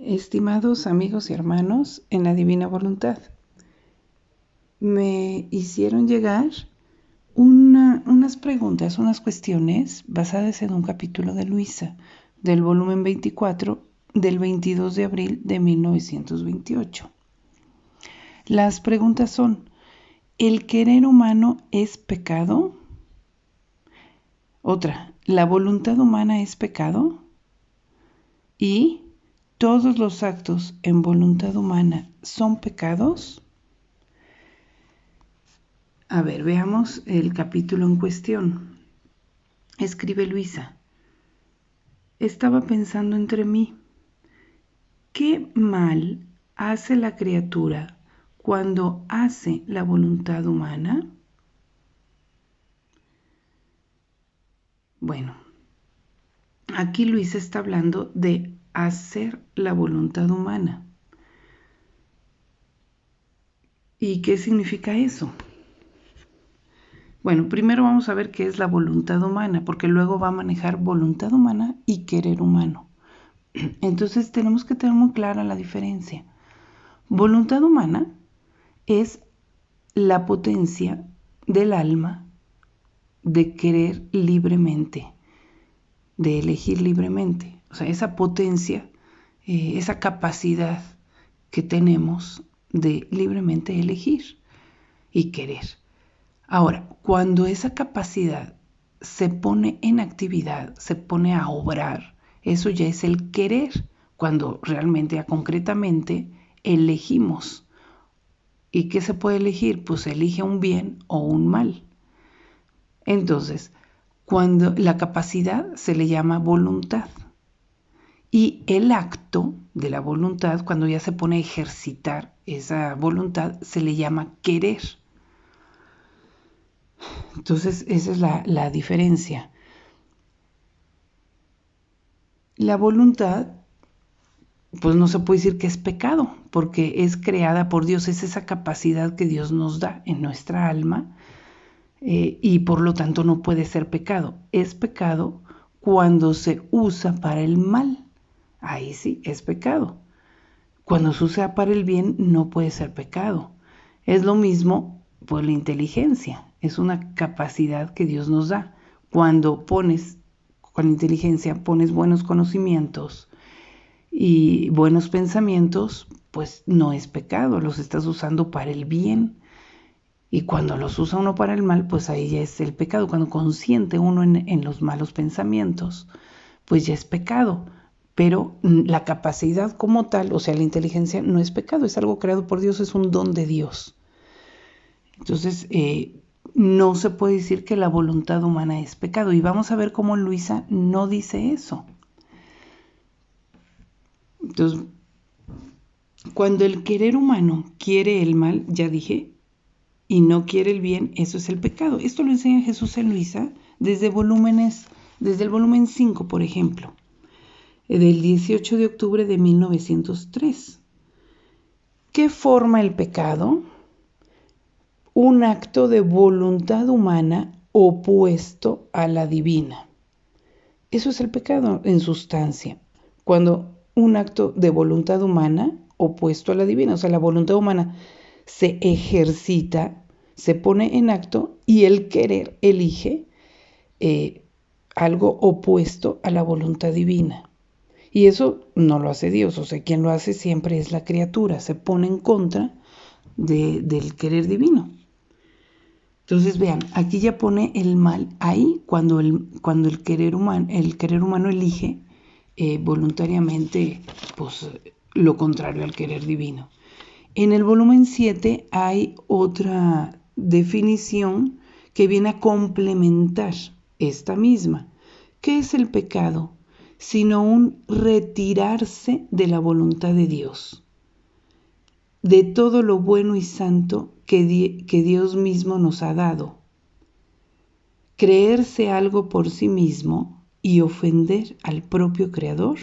Estimados amigos y hermanos en la Divina Voluntad, me hicieron llegar unas preguntas, unas cuestiones basadas en un capítulo de Luisa, del volumen 24, del 22 de abril de 1928. Las preguntas son: ¿el querer humano es pecado? Otra, ¿la voluntad humana es pecado? Y ¿todos los actos en voluntad humana son pecados? A ver, veamos el capítulo en cuestión. Escribe Luisa: estaba pensando entre mí, ¿qué mal hace la criatura cuando hace la voluntad humana? Bueno, aquí Luisa está hablando de hacer la voluntad humana. ¿Y qué significa eso? Bueno, primero vamos a ver qué es la voluntad humana, porque luego va a manejar voluntad humana y querer humano. Entonces tenemos que tener muy clara la diferencia. Voluntad humana es la potencia del alma de querer libremente, de elegir libremente. O sea, esa potencia, esa capacidad que tenemos de libremente elegir y querer. Ahora, cuando esa capacidad se pone en actividad, se pone a obrar, eso ya es el querer, cuando realmente, concretamente, elegimos. ¿Y qué se puede elegir? Pues elige un bien o un mal. Entonces, cuando la capacidad se le llama voluntad. Y el acto de la voluntad, cuando ya se pone a ejercitar esa voluntad, se le llama querer. Entonces, esa es la diferencia. La voluntad, pues no se puede decir que es pecado, porque es creada por Dios, es esa capacidad que Dios nos da en nuestra alma, y por lo tanto no puede ser pecado. Es pecado cuando se usa para el mal. Ahí sí, es pecado. Cuando se usa para el bien, no puede ser pecado. Es lo mismo, pues, la inteligencia. Es una capacidad que Dios nos da. Cuando pones, con inteligencia, pones buenos conocimientos y buenos pensamientos, pues no es pecado. Los estás usando para el bien. Y cuando los usa uno para el mal, pues ahí ya es el pecado. Cuando consiente uno en los malos pensamientos, pues ya es pecado. Pero la capacidad como tal, o sea, la inteligencia, no es pecado, es algo creado por Dios, es un don de Dios. Entonces, no se puede decir que la voluntad humana es pecado. Y vamos a ver cómo Luisa no dice eso. Entonces, cuando el querer humano quiere el mal, ya dije, y no quiere el bien, eso es el pecado. Esto lo enseña Jesús en Luisa desde el volumen 5, por ejemplo, del 18 de octubre de 1903. ¿Qué forma el pecado? Un acto de voluntad humana opuesto a la divina. Eso es el pecado en sustancia. Cuando un acto de voluntad humana opuesto a la divina, o sea, la voluntad humana se ejercita, se pone en acto y el querer elige algo opuesto a la voluntad divina. Y eso no lo hace Dios, o sea, quien lo hace siempre es la criatura, se pone en contra del querer divino. Entonces vean, aquí ya pone el mal ahí cuando el querer humano elige voluntariamente, pues, lo contrario al querer divino. En el volumen 7 hay otra definición que viene a complementar esta misma. ¿Qué es el pecado? Sino un retirarse de la voluntad de Dios, de todo lo bueno y santo que Dios mismo nos ha dado. Creerse algo por sí mismo y ofender al propio Creador.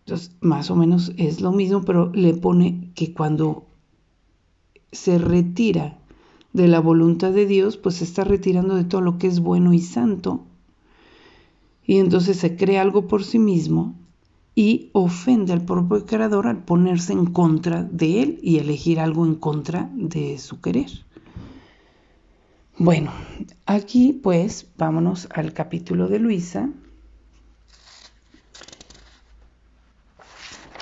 Entonces, más o menos es lo mismo, pero le pone que cuando se retira de la voluntad de Dios, pues se está retirando de todo lo que es bueno y santo, y entonces se cree algo por sí mismo y ofende al propio creador al ponerse en contra de él y elegir algo en contra de su querer. Bueno, aquí pues vámonos al capítulo de Luisa.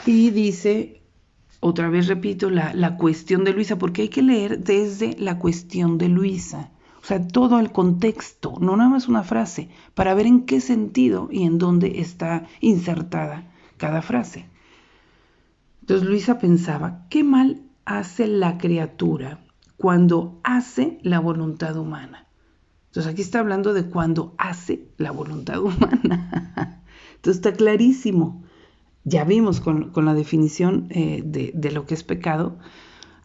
Y dice, otra vez repito, la cuestión de Luisa, porque hay que leer desde la cuestión de Luisa. O sea, todo el contexto, no nada más una frase, para ver en qué sentido y en dónde está insertada cada frase. Entonces Luisa pensaba, ¿qué mal hace la criatura cuando hace la voluntad humana? Entonces aquí está hablando de cuando hace la voluntad humana. Entonces está clarísimo. Ya vimos con la definición de lo que es pecado,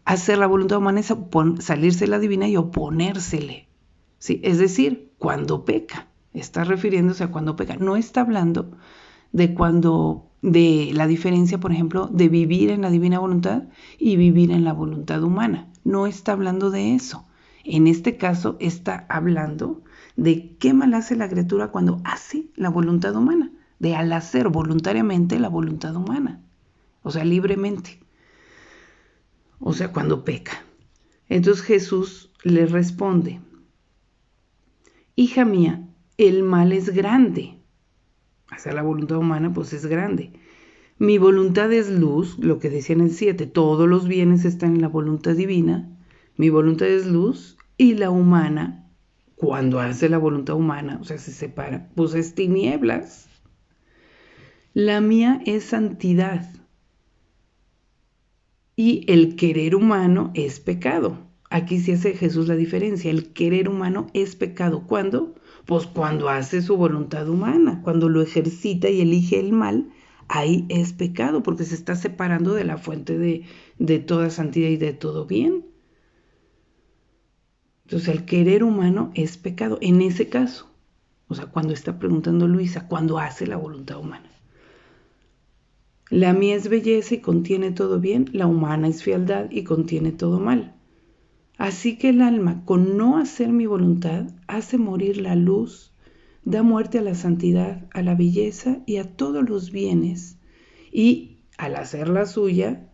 hacer la voluntad humana es salirse de la divina y oponérsele. ¿Sí? Es decir, cuando peca. Está refiriéndose a cuando peca. No está hablando de la diferencia, por ejemplo, de vivir en la divina voluntad y vivir en la voluntad humana. No está hablando de eso. En este caso está hablando de qué mal hace la criatura cuando hace la voluntad humana, de al hacer voluntariamente la voluntad humana, o sea, libremente, o sea, cuando peca. Entonces Jesús le responde, hija mía, el mal es grande. Hacer la voluntad humana, pues es grande. Mi voluntad es luz, lo que decía en el 7, todos los bienes están en la voluntad divina. Mi voluntad es luz y la humana, cuando hace la voluntad humana, o sea, se separa, pues es tinieblas. La mía es santidad y el querer humano es pecado. Aquí sí hace Jesús la diferencia. El querer humano es pecado. ¿Cuándo? Pues cuando hace su voluntad humana, cuando lo ejercita y elige el mal, ahí es pecado, porque se está separando de la fuente de toda santidad y de todo bien. Entonces el querer humano es pecado, en ese caso. O sea, cuando está preguntando Luisa, cuando hace la voluntad humana. La mía es belleza y contiene todo bien, la humana es fealdad y contiene todo mal. Así que el alma, con no hacer mi voluntad, hace morir la luz, da muerte a la santidad, a la belleza y a todos los bienes, y al hacer la suya,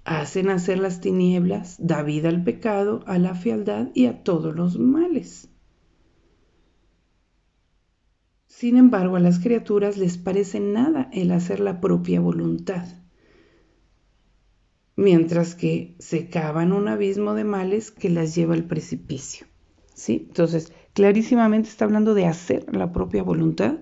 hace nacer las tinieblas, da vida al pecado, a la fealdad y a todos los males. Sin embargo, a las criaturas les parece nada el hacer la propia voluntad, mientras que se cavan un abismo de males que las lleva al precipicio. ¿Sí? Entonces, clarísimamente está hablando de hacer la propia voluntad,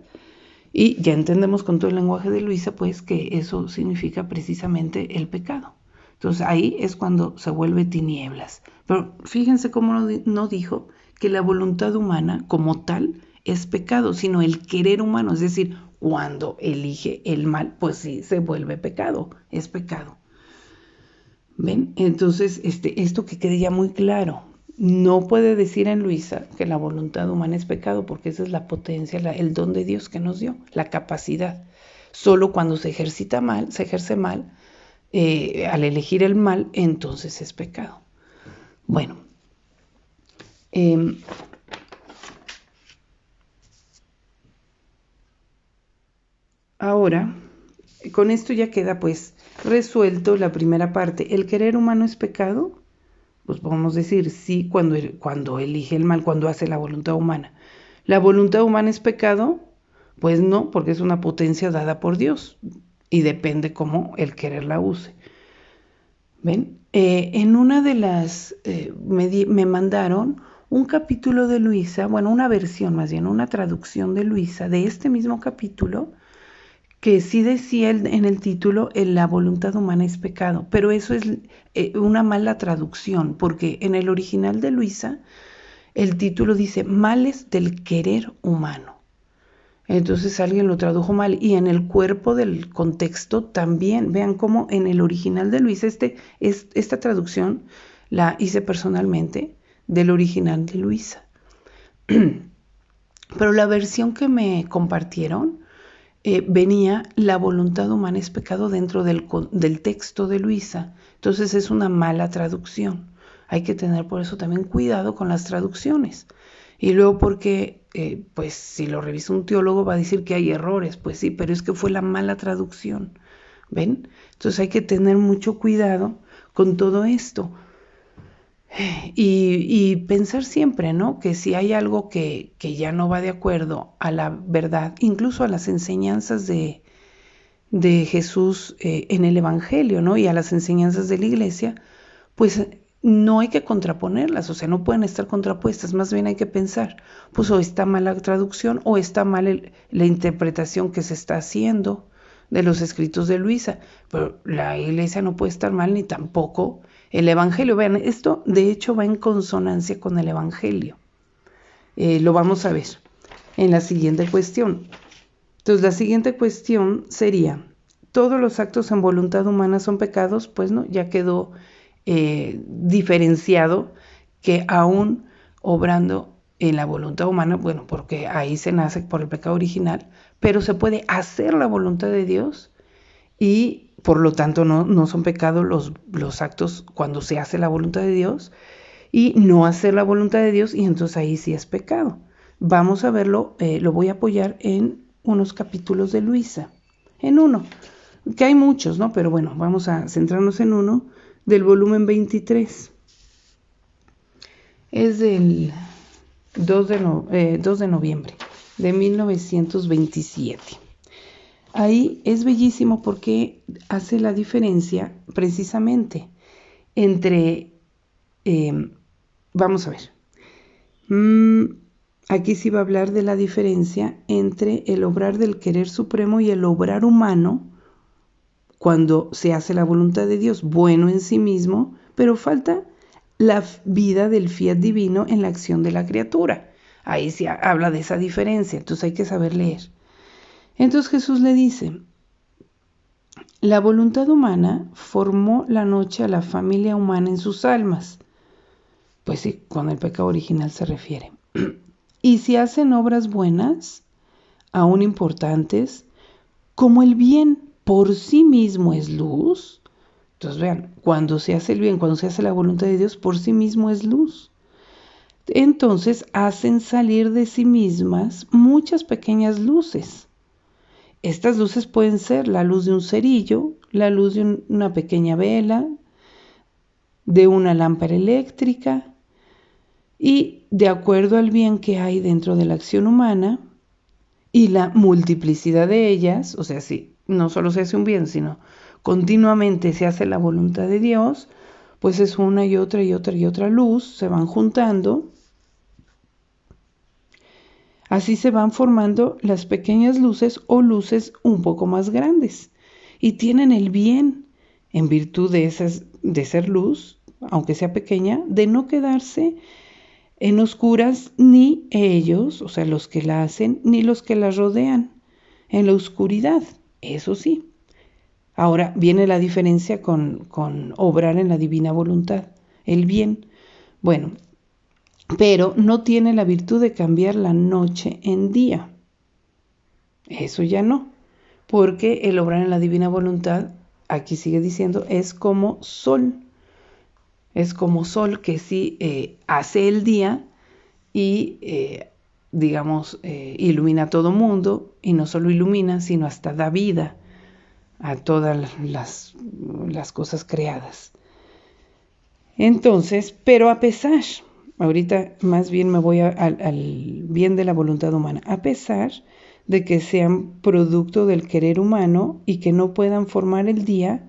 y ya entendemos con todo el lenguaje de Luisa, pues, que eso significa precisamente el pecado. Entonces, ahí es cuando se vuelve tinieblas. Pero fíjense cómo no dijo que la voluntad humana como tal es pecado, sino el querer humano, es decir, cuando elige el mal, pues sí, se vuelve pecado, es pecado. ¿Ven? Entonces, esto que quede ya muy claro. No puede decir en Luisa que la voluntad humana es pecado, porque esa es la potencia, el don de Dios que nos dio, la capacidad. Solo cuando se ejerce mal, al elegir el mal, entonces es pecado. Bueno, ahora, con esto ya queda pues resuelto la primera parte. ¿El querer humano es pecado? Pues podemos decir sí cuando elige el mal, cuando hace la voluntad humana. ¿La voluntad humana es pecado? Pues no, porque es una potencia dada por Dios y depende cómo el querer la use. ¿Ven? En una de las, me mandaron un capítulo de Luisa, bueno, una versión más bien, una traducción de Luisa de este mismo capítulo, que sí decía en el título, la voluntad humana es pecado, pero eso es una mala traducción, porque en el original de Luisa, el título dice males del querer humano. Entonces alguien lo tradujo mal, y en el cuerpo del contexto también. Vean cómo en el original de Luisa, esta traducción la hice personalmente del original de Luisa. Pero la versión que me compartieron venía la voluntad humana es pecado dentro del texto de Luisa. Entonces es una mala traducción. Hay que tener por eso también cuidado con las traducciones. Y luego porque, pues si lo revisa un teólogo va a decir que hay errores. Pues sí, pero es que fue la mala traducción. ¿Ven? Entonces hay que tener mucho cuidado con todo esto. Y pensar siempre, ¿no? Que si hay algo que ya no va de acuerdo a la verdad, incluso a las enseñanzas de Jesús en el Evangelio, ¿no? Y a las enseñanzas de la Iglesia, pues no hay que contraponerlas, o sea, no pueden estar contrapuestas, más bien hay que pensar, pues o está mal la traducción o está mal la interpretación que se está haciendo de los escritos de Luisa, pero la Iglesia no puede estar mal ni tampoco el Evangelio. Vean, esto de hecho va en consonancia con el Evangelio. Lo vamos a ver en la siguiente cuestión. Entonces, la siguiente cuestión sería, ¿todos los actos en voluntad humana son pecados? Pues no, ya quedó diferenciado que aún obrando en la voluntad humana, bueno, porque ahí se nace por el pecado original, pero se puede hacer la voluntad de Dios y por lo tanto no son pecados los actos cuando se hace la voluntad de Dios y no hacer la voluntad de Dios y entonces ahí sí es pecado. Vamos a verlo, lo voy a apoyar en unos capítulos de Luisa, en uno, que hay muchos, ¿no? Pero bueno, vamos a centrarnos en uno del volumen 23. Es del 2 de noviembre de 1927. Ahí es bellísimo porque hace la diferencia precisamente entre, vamos a ver, aquí sí va a hablar de la diferencia entre el obrar del querer supremo y el obrar humano cuando se hace la voluntad de Dios, bueno en sí mismo, pero falta la vida del fiat divino en la acción de la criatura. Ahí sí habla de esa diferencia, entonces hay que saber leer. Entonces Jesús le dice, la voluntad humana formó la noche a la familia humana en sus almas. Pues sí, con el pecado original se refiere. Y si hacen obras buenas, aún importantes, como el bien por sí mismo es luz, entonces vean, cuando se hace el bien, cuando se hace la voluntad de Dios, por sí mismo es luz. Entonces hacen salir de sí mismas muchas pequeñas luces. Estas luces pueden ser la luz de un cerillo, la luz de una pequeña vela, de una lámpara eléctrica, y de acuerdo al bien que hay dentro de la acción humana y la multiplicidad de ellas, o sea, si no solo se hace un bien, sino continuamente se hace la voluntad de Dios, pues es una y otra y otra y otra luz, se van juntando. Así se van formando las pequeñas luces o luces un poco más grandes y tienen el bien, en virtud de ser luz, aunque sea pequeña, de no quedarse en oscuras ni ellos, o sea, los que la hacen, ni los que la rodean, en la oscuridad, eso sí. Ahora viene la diferencia con obrar en la divina voluntad, el bien. Bueno, pero no tiene la virtud de cambiar la noche en día. Eso ya no, porque el obrar en la divina voluntad, aquí sigue diciendo, es como sol. Es como sol que sí hace el día y, ilumina a todo mundo, y no solo ilumina, sino hasta da vida a todas las cosas creadas. Entonces, pero a pesar, ahorita más bien me voy al bien de la voluntad humana, a pesar de que sean producto del querer humano y que no puedan formar el día,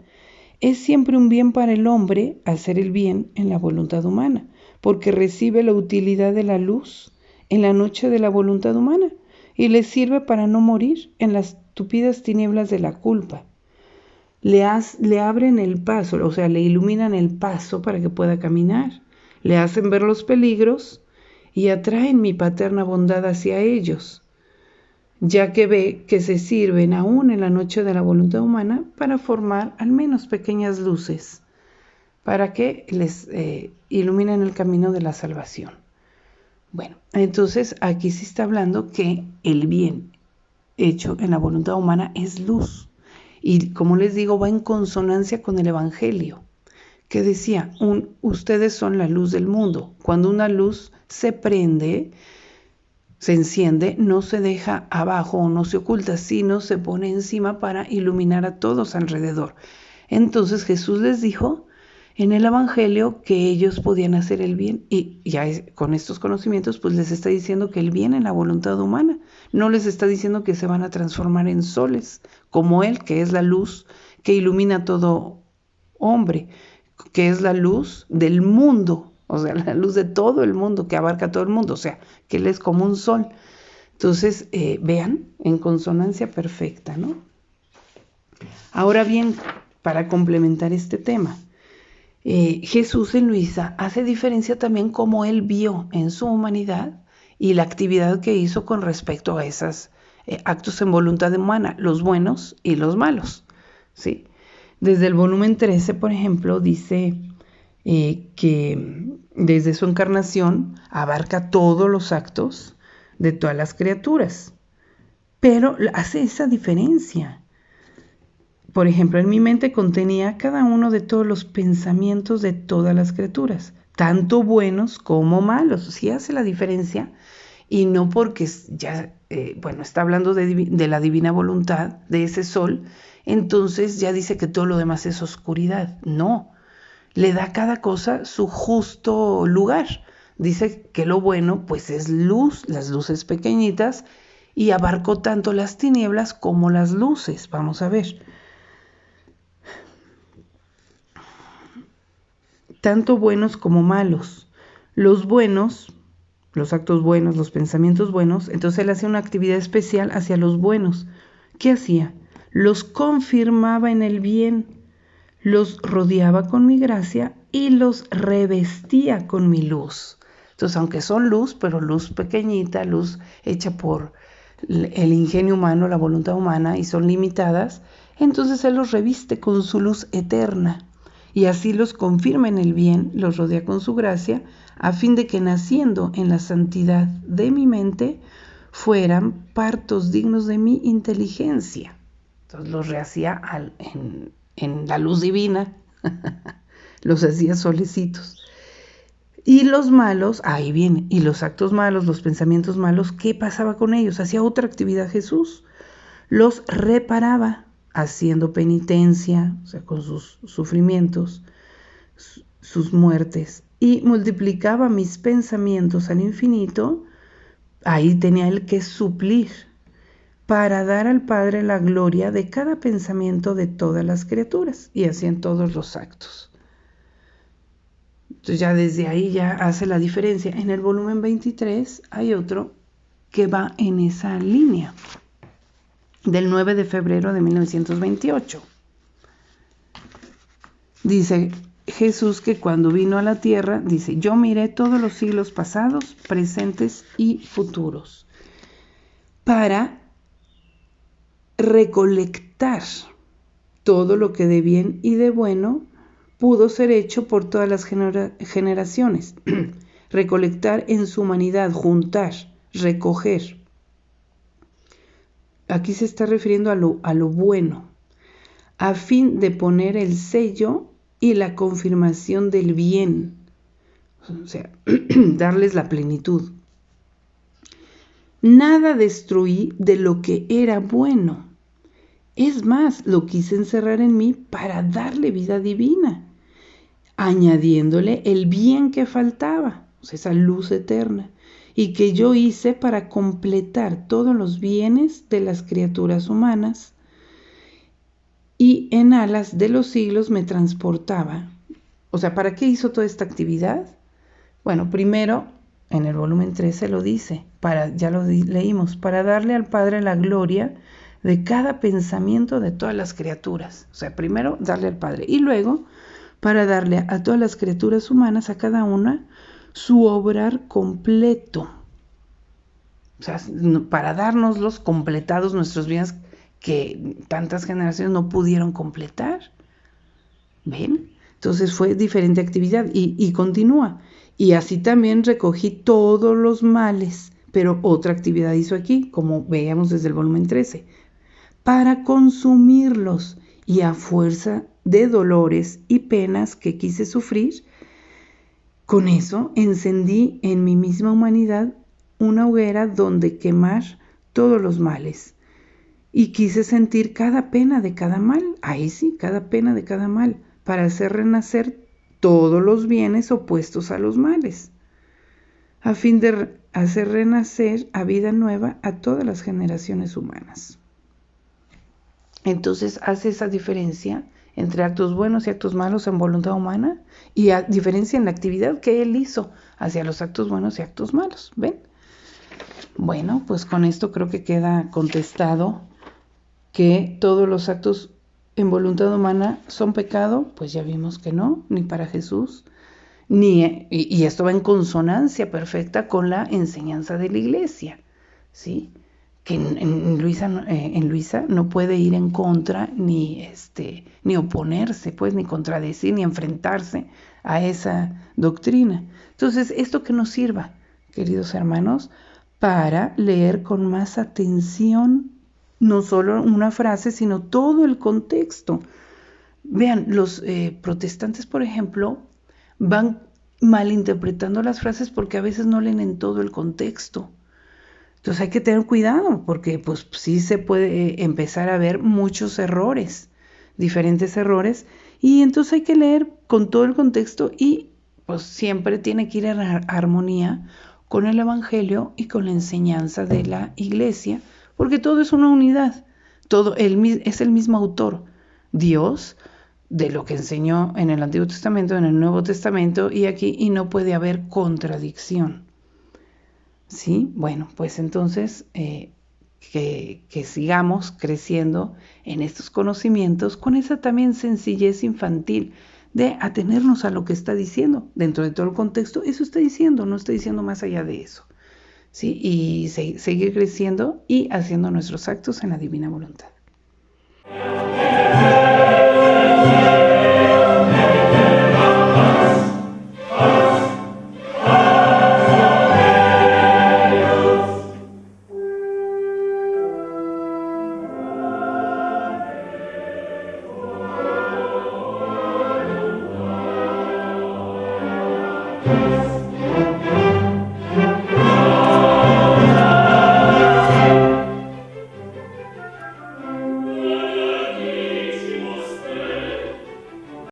es siempre un bien para el hombre hacer el bien en la voluntad humana, porque recibe la utilidad de la luz en la noche de la voluntad humana y le sirve para no morir en las tupidas tinieblas de la culpa. Le abren el paso, o sea, le iluminan el paso para que pueda caminar, le hacen ver los peligros y atraen mi paterna bondad hacia ellos, ya que ve que se sirven aún en la noche de la voluntad humana para formar al menos pequeñas luces, para que les iluminen el camino de la salvación. Bueno, entonces aquí se está hablando que el bien hecho en la voluntad humana es luz. Y como les digo, va en consonancia con el Evangelio, que decía, ustedes son la luz del mundo. Cuando una luz se prende, se enciende, no se deja abajo o no se oculta, sino se pone encima para iluminar a todos alrededor. Entonces Jesús les dijo en el Evangelio que ellos podían hacer el bien, y ya con estos conocimientos pues les está diciendo que el bien en la voluntad humana, no les está diciendo que se van a transformar en soles como Él, que es la luz que ilumina a todo hombre, que es la luz del mundo, o sea, la luz de todo el mundo, que abarca a todo el mundo, o sea, que Él es como un sol. Entonces, vean, en consonancia perfecta, ¿no? Ahora bien, para complementar este tema, Jesús en Luisa hace diferencia también como Él vio en su humanidad y la actividad que hizo con respecto a esos actos en voluntad humana, los buenos y los malos, ¿sí? Desde el volumen 13, por ejemplo, dice que desde su encarnación abarca todos los actos de todas las criaturas, pero hace esa diferencia. Por ejemplo, en mi mente contenía cada uno de todos los pensamientos de todas las criaturas, tanto buenos como malos. Sí hace la diferencia, y no porque ya, está hablando de la divina voluntad, de ese sol, entonces ya dice que todo lo demás es oscuridad. No, le da a cada cosa su justo lugar. Dice que lo bueno pues es luz, las luces pequeñitas, y abarcó tanto las tinieblas como las luces. Vamos a ver. Tanto buenos como malos. Los buenos, los actos buenos, los pensamientos buenos, entonces él hacía una actividad especial hacia los buenos. ¿Qué hacía? Los confirmaba en el bien, los rodeaba con mi gracia y los revestía con mi luz. Entonces, aunque son luz, pero luz pequeñita, luz hecha por el ingenio humano, la voluntad humana, y son limitadas, entonces él los reviste con su luz eterna. Y así los confirma en el bien, los rodea con su gracia, a fin de que naciendo en la santidad de mi mente, fueran partos dignos de mi inteligencia. Entonces los rehacía en la luz divina, los hacía solecitos. Y los malos, ahí viene, y los actos malos, los pensamientos malos, ¿qué pasaba con ellos? Hacía otra actividad Jesús, los reparaba, haciendo penitencia, o sea, con sus sufrimientos, sus muertes, y multiplicaba mis pensamientos al infinito. Ahí tenía él que suplir, para dar al Padre la gloria de cada pensamiento de todas las criaturas, y así en todos los actos. Entonces ya desde ahí ya hace la diferencia. En el volumen 23 hay otro que va en esa línea, del 9 de febrero de 1928. Dice Jesús que cuando vino a la tierra, dice, yo miré todos los siglos pasados, presentes y futuros, para recolectar todo lo que de bien y de bueno pudo ser hecho por todas las generaciones. Recolectar en su humanidad, juntar, recoger. Aquí se está refiriendo a lo bueno, a fin de poner el sello y la confirmación del bien, o sea, darles la plenitud. Nada destruí de lo que era bueno. Es más, lo quise encerrar en mí para darle vida divina, añadiéndole el bien que faltaba, o sea, esa luz eterna, y que yo hice para completar todos los bienes de las criaturas humanas, y en alas de los siglos me transportaba. O sea, ¿para qué hizo toda esta actividad? Bueno, primero, en el volumen 13 lo dice, ya lo leímos, para darle al Padre la gloria de cada pensamiento de todas las criaturas. O sea, primero darle al Padre, y luego para darle a todas las criaturas humanas, a cada una, su obrar completo. O sea, para darnos los completados nuestros bienes que tantas generaciones no pudieron completar. ¿Ven? Entonces fue diferente actividad, y continúa. Y así también recogí todos los males Pero otra actividad hizo aquí, como veíamos desde el volumen 13, para consumirlos, y a fuerza de dolores y penas que quise sufrir, con eso encendí en mi misma humanidad una hoguera donde quemar todos los males. Y quise sentir cada pena de cada mal, ahí sí, cada pena de cada mal, para hacer renacer todos los bienes opuestos a los males, a fin de hacer renacer a vida nueva a todas las generaciones humanas. Entonces hace esa diferencia entre actos buenos y actos malos en voluntad humana, y diferencia en la actividad que él hizo hacia los actos buenos y actos malos. ¿Ven? Bueno, pues con esto creo que queda contestado que todos los actos en voluntad humana son pecado. Pues ya vimos que no, ni para Jesús, y esto va en consonancia perfecta con la enseñanza de la Iglesia, ¿sí? Que en Luisa no puede ir en contra, ni oponerse, pues, ni contradecir, ni enfrentarse a esa doctrina. Entonces, esto que nos sirva, queridos hermanos, para leer con más atención no solo una frase, sino todo el contexto. Vean, los protestantes, por ejemplo, van malinterpretando las frases porque a veces no leen en todo el contexto. Entonces hay que tener cuidado porque pues sí se puede empezar a ver muchos errores, diferentes errores, y entonces hay que leer con todo el contexto, y pues siempre tiene que ir en armonía con el Evangelio y con la enseñanza de la Iglesia, porque todo es una unidad, todo es el mismo autor, Dios, de lo que enseñó en el Antiguo Testamento, en el Nuevo Testamento y aquí, y no puede haber contradicción. ¿Sí? Bueno, pues entonces que sigamos creciendo en estos conocimientos con esa también sencillez infantil de atenernos a lo que está diciendo. Dentro de todo el contexto, eso está diciendo, no está diciendo más allá de eso. ¿Sí? Y seguir creciendo y haciendo nuestros actos en la divina voluntad.